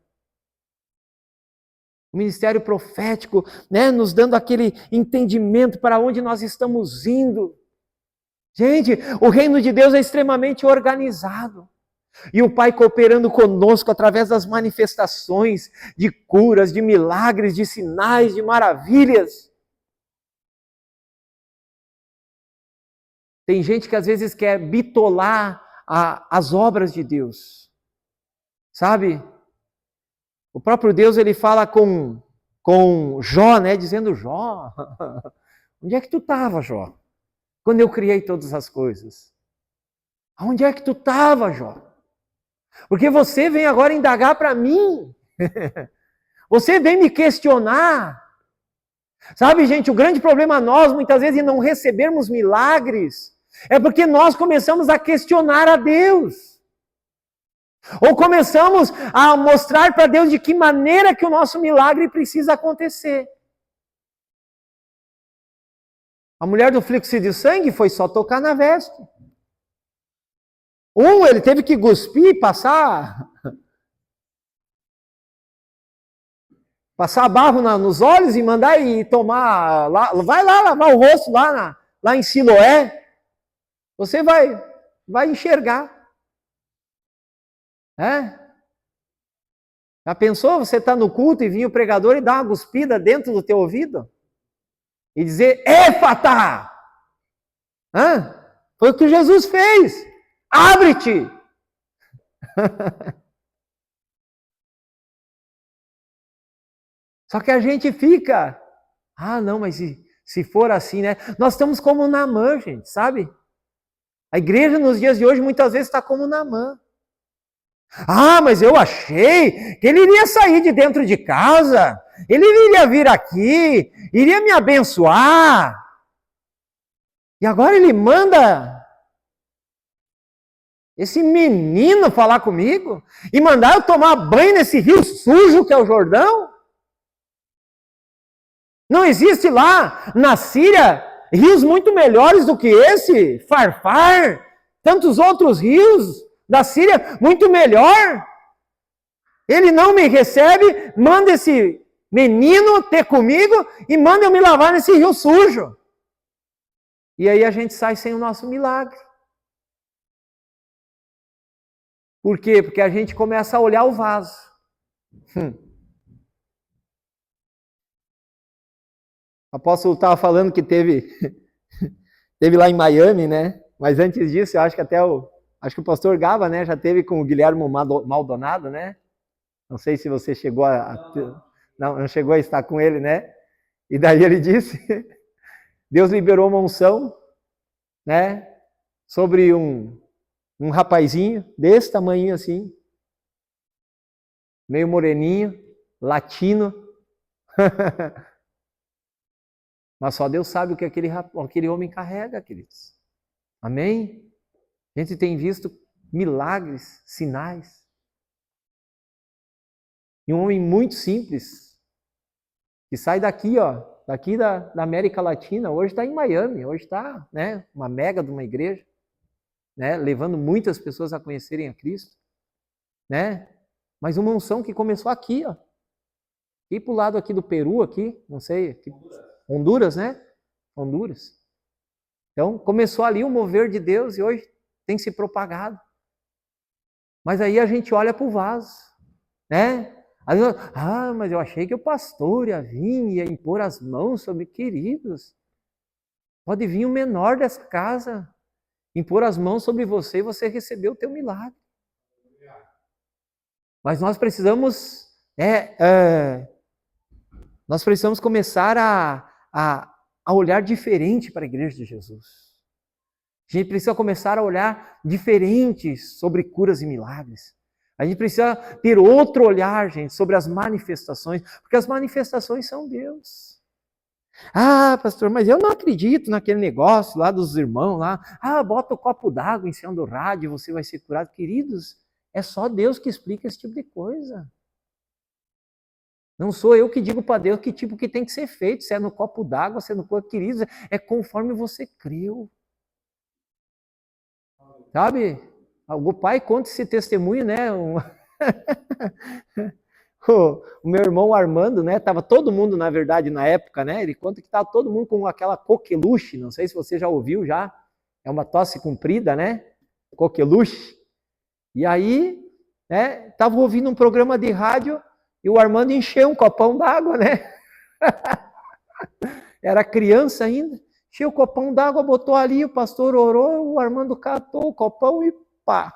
O ministério profético, né, nos dando aquele entendimento para onde nós estamos indo. Gente, o reino de Deus é extremamente organizado. E o Pai cooperando conosco através das manifestações de curas, de milagres, de sinais, de maravilhas. Tem gente que às vezes quer bitolar as obras de Deus. Sabe? O próprio Deus, ele fala com Jó, né? Dizendo, Jó, onde é que tu estava, Jó? Quando eu criei todas as coisas. Onde é que tu estava, Jó? Porque você vem agora indagar para mim. Você vem me questionar. Sabe, gente, o grande problema nós, muitas vezes, em não recebermos milagres, é porque nós começamos a questionar a Deus. Ou começamos a mostrar para Deus de que maneira que o nosso milagre precisa acontecer. A mulher do fluxo de sangue foi só tocar na veste. Ele teve que cuspir, passar barro nos olhos e mandar ir tomar, vai lá lavar o rosto lá em Siloé. Você vai enxergar. Já pensou você estar no culto e vir o pregador e dar uma cuspida dentro do teu ouvido? E dizer, Éfata! Foi o que Jesus fez. Abre-te! Só que a gente fica, não, mas se for assim, né? Nós estamos como Naamã, gente, sabe? A igreja nos dias de hoje muitas vezes está como Naamã. Mas eu achei que ele iria sair de dentro de casa, ele iria vir aqui, iria me abençoar. E agora ele manda Esse menino falar comigo e mandar eu tomar banho nesse rio sujo que é o Jordão? Não existe lá na Síria rios muito melhores do que esse, Farfar, tantos outros rios da Síria muito melhor. Ele não me recebe, manda esse menino ter comigo e manda eu me lavar nesse rio sujo. E aí a gente sai sem o nosso milagre. Por quê? Porque a gente começa a olhar o vaso. O apóstolo estava falando que teve lá em Miami, né? Mas antes disso, eu acho que acho que o pastor Gava, né, já teve com o Guilherme Maldonado, né? Não sei se você chegou não chegou a estar com ele, né? E daí ele disse, Deus liberou uma unção, né? Sobre um rapazinho desse tamanho assim, meio moreninho, latino. Mas só Deus sabe o que aquele homem carrega, queridos. Amém? A gente tem visto milagres, sinais. E um homem muito simples, que sai daqui, daqui da América Latina, hoje está em Miami, hoje está, né, uma mega de uma igreja, né, levando muitas pessoas a conhecerem a Cristo, né? Mas uma unção que começou aqui, aqui pro lado aqui do Peru, aqui, não sei, aqui, Honduras, né? Honduras. Então, começou ali o mover de Deus e hoje tem se propagado. Mas aí a gente olha para o vaso, né? Aí, mas eu achei que o pastor ia vir, ia impor as mãos sobre queridos. Pode vir o menor dessa casa, impor as mãos sobre você e você receber o teu milagre. Mas nós precisamos, começar a olhar diferente para a igreja de Jesus. A gente precisa começar a olhar diferente sobre curas e milagres. A gente precisa ter outro olhar, gente, sobre as manifestações, porque as manifestações são Deus. Ah, pastor, mas eu não acredito naquele negócio lá dos irmãos lá. Bota o copo d'água em cima do rádio e você vai ser curado. Queridos, é só Deus que explica esse tipo de coisa. Não sou eu que digo para Deus que tipo que tem que ser feito, se é no copo d'água, se é no copo, queridos, é conforme você creu. Sabe? O pai conta esse testemunho, né? O meu irmão Armando, né? Tava todo mundo, na verdade, na época, né? Ele conta que tava todo mundo com aquela coqueluche, não sei se você já ouviu já. É uma tosse comprida, né? Coqueluche. E aí, né? Tava ouvindo um programa de rádio e o Armando encheu um copão d'água, né? Era criança ainda. Encheu o copão d'água, botou ali, o pastor orou, o Armando catou o copão e pá.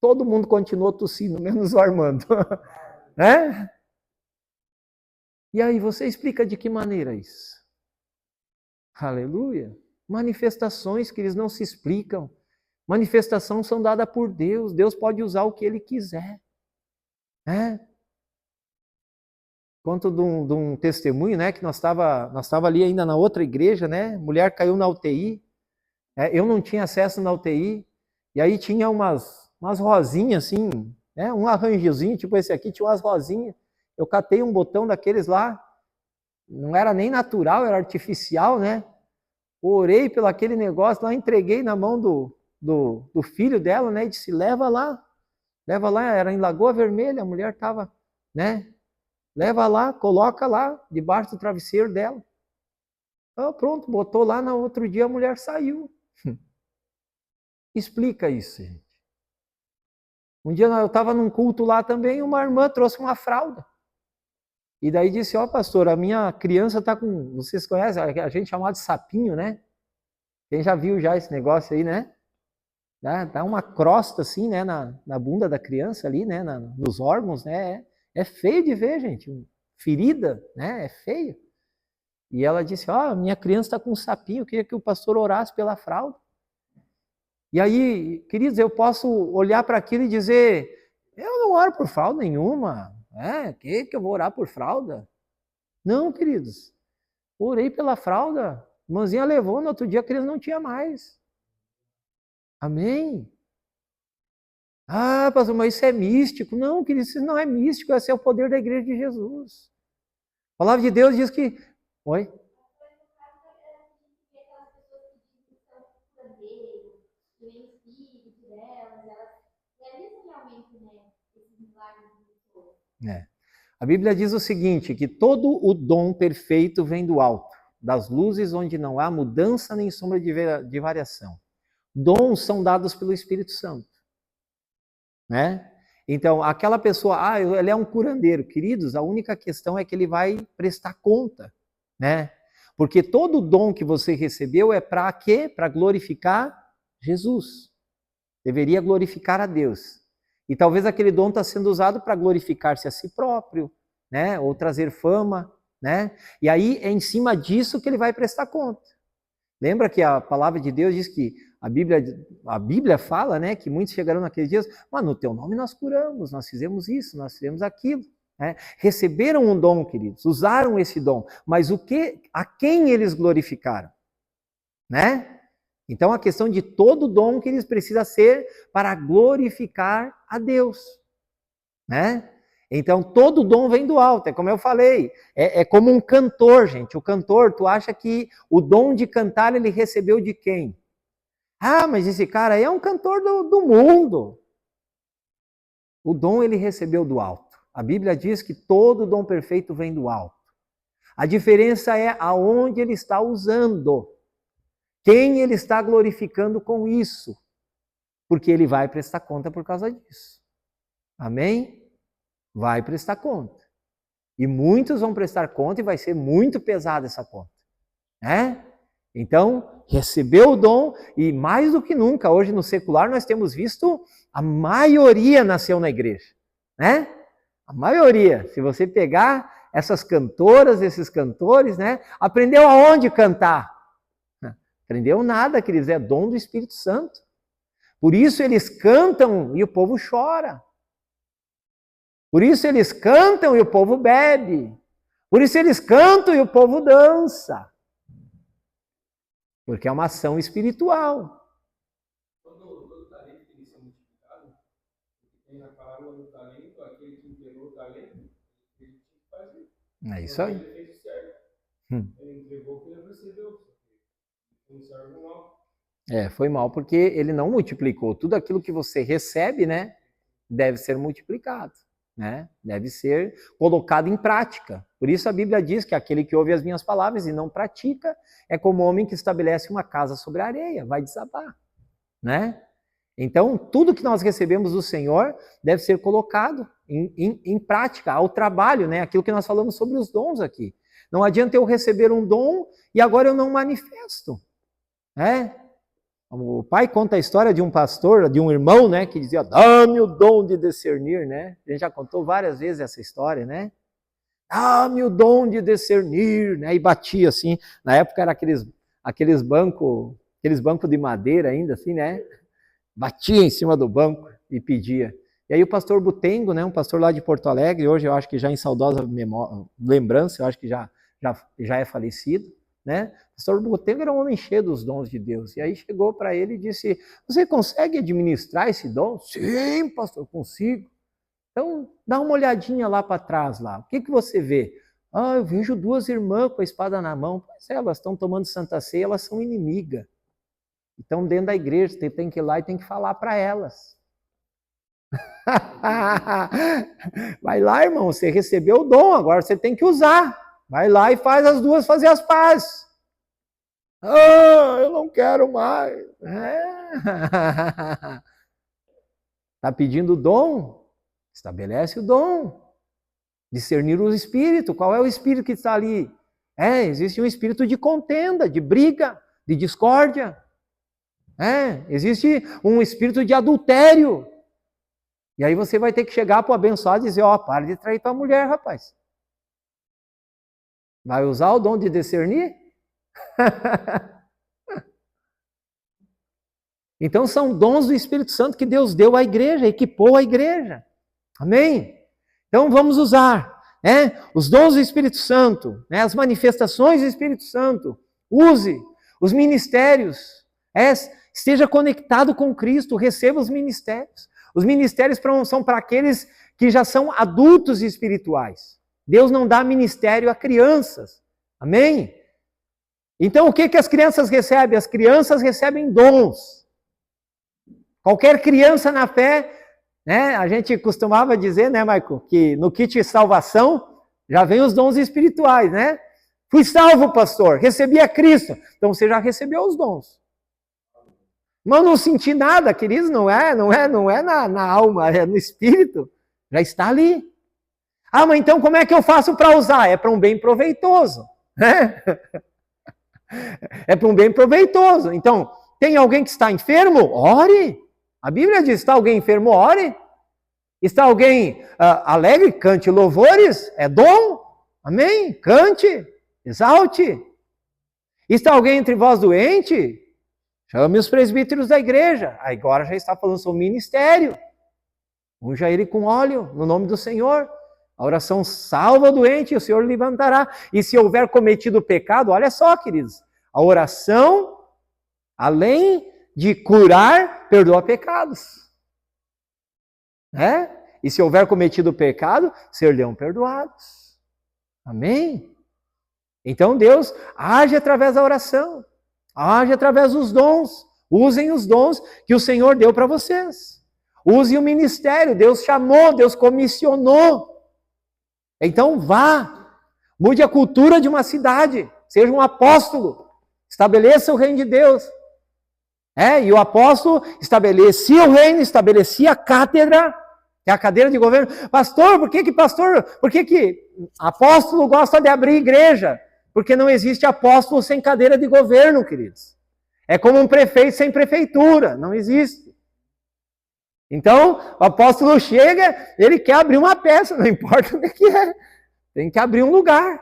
Todo mundo continuou tossindo, menos o Armando. Né? E aí, você explica de que maneira isso? Aleluia. Manifestações que eles não se explicam. Manifestações são dadas por Deus. Deus pode usar o que Ele quiser. Né? Conto de um testemunho, né? Que nós estava ali ainda na outra igreja, né? Mulher caiu na UTI. Eu não tinha acesso na UTI. E aí tinha umas rosinhas assim, né? Um arranjozinho, tipo esse aqui, tinha umas rosinhas. Eu catei um botão daqueles lá, não era nem natural, era artificial, né? Orei pelo aquele negócio lá, entreguei na mão do filho dela, né? E disse, leva lá, era em Lagoa Vermelha, a mulher estava, né? Leva lá, coloca lá, debaixo do travesseiro dela. Pronto, botou lá, no outro dia a mulher saiu. Explica isso, gente. Um dia eu estava num culto lá também, uma irmã trouxe uma fralda. E daí disse, pastor, a minha criança está com, vocês conhecem, a gente chamava de sapinho, né? Quem já viu já esse negócio aí, né? Dá uma crosta assim, né, na bunda da criança ali, né, nos órgãos, né? É feio de ver, gente. Ferida, né? É feio. E ela disse, minha criança está com um sapinho, eu queria que o pastor orasse pela fralda. E aí, queridos, eu posso olhar para aquilo e dizer, eu não oro por fralda nenhuma. Que eu vou orar por fralda? Não, queridos. Orei pela fralda. A irmãzinha levou, no outro dia a criança não tinha mais. Amém? Ah, pastor, mas isso é místico. Não, querido, isso não é místico, esse é o poder da igreja de Jesus. A palavra de Deus diz que... Oi? É. A Bíblia diz o seguinte, que todo o dom perfeito vem do alto, das luzes onde não há mudança nem sombra de variação. Dons são dados pelo Espírito Santo, né? Então, aquela pessoa, ele é um curandeiro. Queridos, a única questão é que ele vai prestar conta, né? Porque todo dom que você recebeu é para quê? Para glorificar Jesus. Deveria glorificar a Deus. E talvez aquele dom está sendo usado para glorificar-se a si próprio, né? Ou trazer fama, né? E aí é em cima disso que ele vai prestar conta. Lembra que a palavra de Deus diz que a Bíblia fala, né, que muitos chegarão naqueles dias, mas no teu nome nós curamos, nós fizemos isso, nós fizemos aquilo. Né? Receberam um dom, queridos, usaram esse dom, mas a quem eles glorificaram? Né? Então a questão de todo dom que eles precisa ser para glorificar a Deus. Né? Então, todo dom vem do alto, é como eu falei, é como um cantor, gente. O cantor, tu acha que o dom de cantar ele recebeu de quem? Ah, mas esse cara aí é um cantor do mundo. O dom ele recebeu do alto. A Bíblia diz que todo dom perfeito vem do alto. A diferença é aonde ele está usando. Quem ele está glorificando com isso. Porque ele vai prestar conta por causa disso. Amém? Vai prestar conta. E muitos vão prestar conta e vai ser muito pesada essa conta. Né? Então, recebeu o dom e mais do que nunca, hoje no secular nós temos visto a maioria nasceu na igreja. Né? A maioria. Se você pegar essas cantoras, esses cantores, né? Aprendeu aonde cantar? Aprendeu nada, queridos, é dom do Espírito Santo. Por isso eles cantam e o povo chora. Por isso eles cantam e o povo bebe. Por isso eles cantam e o povo dança. Porque é uma ação espiritual. Todo talento tem que ser multiplicado. Tem na parábola do talento, aquele que entregou o talento, ele tinha que fazer. É isso aí. Ele fez certo. Ele entregou o que ele recebeu. Não serve mal. Foi mal porque ele não multiplicou. Tudo aquilo que você recebe, né, deve ser multiplicado. Né? Deve ser colocado em prática. Por isso a Bíblia diz que aquele que ouve as minhas palavras e não pratica é como o homem que estabelece uma casa sobre a areia, vai desabar. Né? Então, tudo que nós recebemos do Senhor deve ser colocado em prática, ao trabalho, né? Aquilo que nós falamos sobre os dons aqui. Não adianta eu receber um dom e agora eu não manifesto. Né? O pai conta a história de um pastor, de um irmão, né, que dizia, dá-me o dom de discernir, né? A gente já contou várias vezes essa história, né? Dá-me o dom de discernir, né? E batia assim, na época era aqueles bancos de madeira ainda, assim, né? Batia em cima do banco e pedia. E aí o pastor Butengo, né, um pastor lá de Porto Alegre, hoje eu acho que já em saudosa lembrança, eu acho que já é falecido, né? O pastor Butengo era um homem cheio dos dons de Deus. E aí chegou para ele e disse, você consegue administrar esse dom? Sim, pastor, consigo. Então, dá uma olhadinha lá para trás, lá. O que você vê? Ah, eu vejo duas irmãs com a espada na mão. Pois é, elas estão tomando Santa Ceia, elas são inimigas. Então, dentro da igreja, você tem que ir lá e tem que falar para elas. Vai lá, irmão, você recebeu o dom, agora você tem que usar. Vai lá e faz as duas fazer as pazes. Ah, eu não quero mais. Está pedindo o dom? Estabelece o dom. Discernir o espírito. Qual é o espírito que está ali? Existe um espírito de contenda, de briga, de discórdia. Existe um espírito de adultério. E aí você vai ter que chegar para o abençoado e dizer, para de trair tua mulher, rapaz. Vai usar o dom de discernir? Então são dons do Espírito Santo que Deus deu à igreja, equipou a igreja. Amém? Então vamos usar os dons do Espírito Santo, as manifestações do Espírito Santo. Use os ministérios. Esteja conectado com Cristo, receba os ministérios. Os ministérios são para aqueles que já são adultos espirituais. Deus não dá ministério a crianças. Amém? Então, o que as crianças recebem? As crianças recebem dons. Qualquer criança na fé, né? A gente costumava dizer, né, Michael, que no kit salvação já vem os dons espirituais, né? Fui salvo, pastor, recebi a Cristo. Então, você já recebeu os dons. Mas não senti nada, queridos, não é na alma, é no espírito. Já está ali. Ah, mas então como é que eu faço para usar? É para um bem proveitoso. Né? É para um bem proveitoso. Então, tem alguém que está enfermo? Ore. A Bíblia diz, está alguém enfermo? Ore. Está alguém alegre? Cante louvores. É dom. Amém? Cante. Exalte. Está alguém entre vós doente? Chame os presbíteros da igreja. Agora já está falando sobre o ministério. Unja ele com óleo, no nome do Senhor. A oração salva o doente e o Senhor levantará. E se houver cometido pecado, olha só, queridos. A oração, além de curar, perdoa pecados. E se houver cometido pecado, ser-lhe-ão perdoados. Amém? Então Deus age através da oração. Age através dos dons. Usem os dons que o Senhor deu para vocês. Use o ministério. Deus chamou, Deus comissionou. Então vá. Mude a cultura de uma cidade. Seja um apóstolo. Estabeleça o reino de Deus. E o apóstolo estabelecia o reino, estabelecia a cátedra, que é a cadeira de governo. Pastor, por que apóstolo gosta de abrir igreja? Porque não existe apóstolo sem cadeira de governo, queridos. É como um prefeito sem prefeitura, não existe. Então, o apóstolo chega, ele quer abrir uma peça, não importa o que é. Tem que abrir um lugar.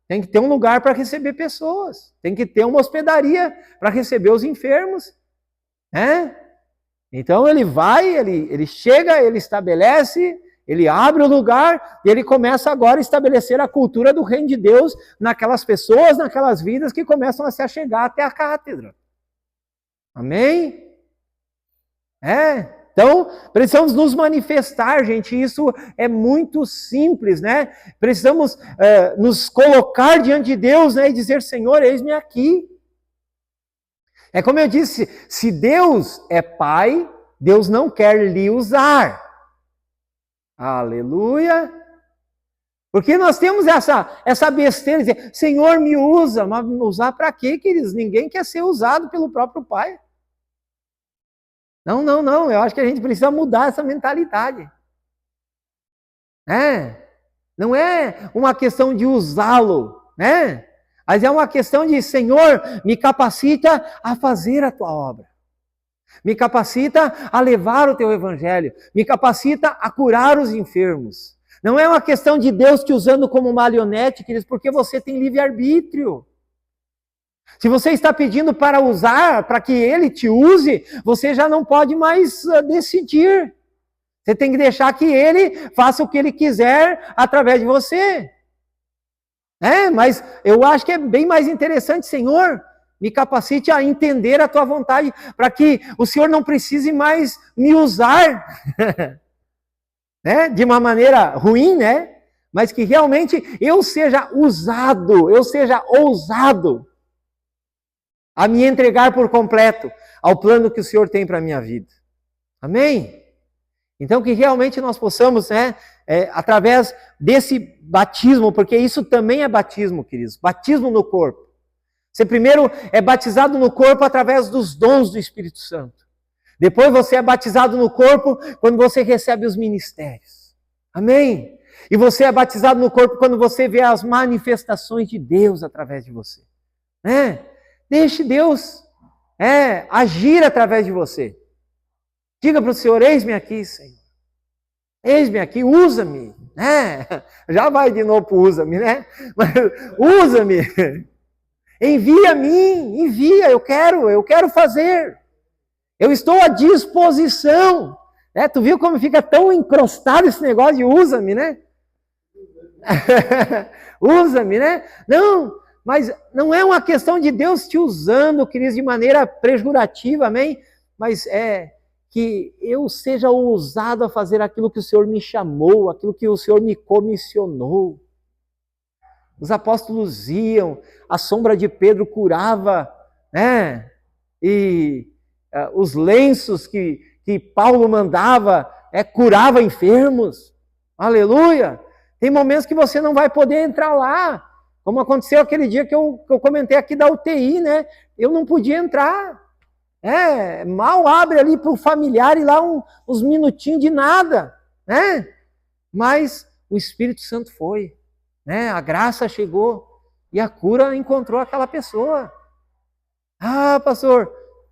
Tem que ter um lugar para receber pessoas. Tem que ter uma hospedaria para receber os enfermos. Então, ele vai, ele chega, ele estabelece, ele abre o lugar e ele começa agora a estabelecer a cultura do reino de Deus naquelas pessoas, naquelas vidas que começam a se achegar até a cátedra. Amém? Então, precisamos nos manifestar, gente. Isso é muito simples, né? Precisamos nos colocar diante de Deus, né? E dizer, Senhor, eis-me aqui. É como eu disse, se Deus é Pai, Deus não quer lhe usar. Aleluia! Porque nós temos essa besteira de dizer, Senhor, me usa. Mas me usar para quê, queridos? Ninguém quer ser usado pelo próprio Pai. Não. Eu acho que a gente precisa mudar essa mentalidade. Não é uma questão de usá-lo, né? Mas é uma questão de, Senhor, me capacita a fazer a tua obra. Me capacita a levar o teu evangelho. Me capacita a curar os enfermos. Não é uma questão de Deus te usando como marionete, queridos, porque você tem livre-arbítrio. Se você está pedindo para usar, para que Ele te use, você já não pode mais decidir. Você tem que deixar que Ele faça o que Ele quiser através de você. Mas eu acho que é bem mais interessante, Senhor, me capacite a entender a Tua vontade, para que o Senhor não precise mais me usar, de uma maneira ruim, mas que realmente eu seja usado, eu seja ousado a me entregar por completo ao plano que o Senhor tem para a minha vida. Amém? Então que realmente nós possamos, através desse batismo, porque isso também é batismo, queridos, batismo no corpo. Você primeiro é batizado no corpo através dos dons do Espírito Santo. Depois você é batizado no corpo quando você recebe os ministérios. Amém? E você é batizado no corpo quando você vê as manifestações de Deus através de você. Deixe Deus agir através de você. Diga para o Senhor, eis-me aqui, Senhor. Eis-me aqui, usa-me. Já vai de novo para usa-me, Mas usa-me. Envia-me, envia, eu quero fazer. Eu estou à disposição. Tu viu como fica tão encrostado esse negócio de usa-me, Usa-me, Não, mas não é uma questão de Deus te usando, queridos, de maneira pejorativa, amém? Mas que eu seja ousado a fazer aquilo que o Senhor me chamou, aquilo que o Senhor me comissionou. Os apóstolos iam, a sombra de Pedro curava, né? E os lenços que Paulo mandava curava enfermos. Aleluia! Tem momentos que você não vai poder entrar lá, como aconteceu aquele dia que eu comentei aqui da UTI, né? Eu não podia entrar. Mal abre ali para o familiar e lá uns minutinhos de nada, né? Mas o Espírito Santo foi, né? A graça chegou e a cura encontrou aquela pessoa. Ah, pastor,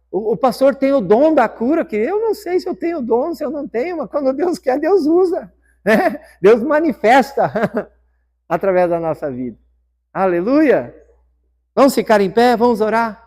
o pastor tem o dom da cura, que eu não sei se eu tenho dom, se eu não tenho, mas quando Deus quer, Deus usa, né? Deus manifesta através da nossa vida. Aleluia! Vamos ficar em pé, vamos orar.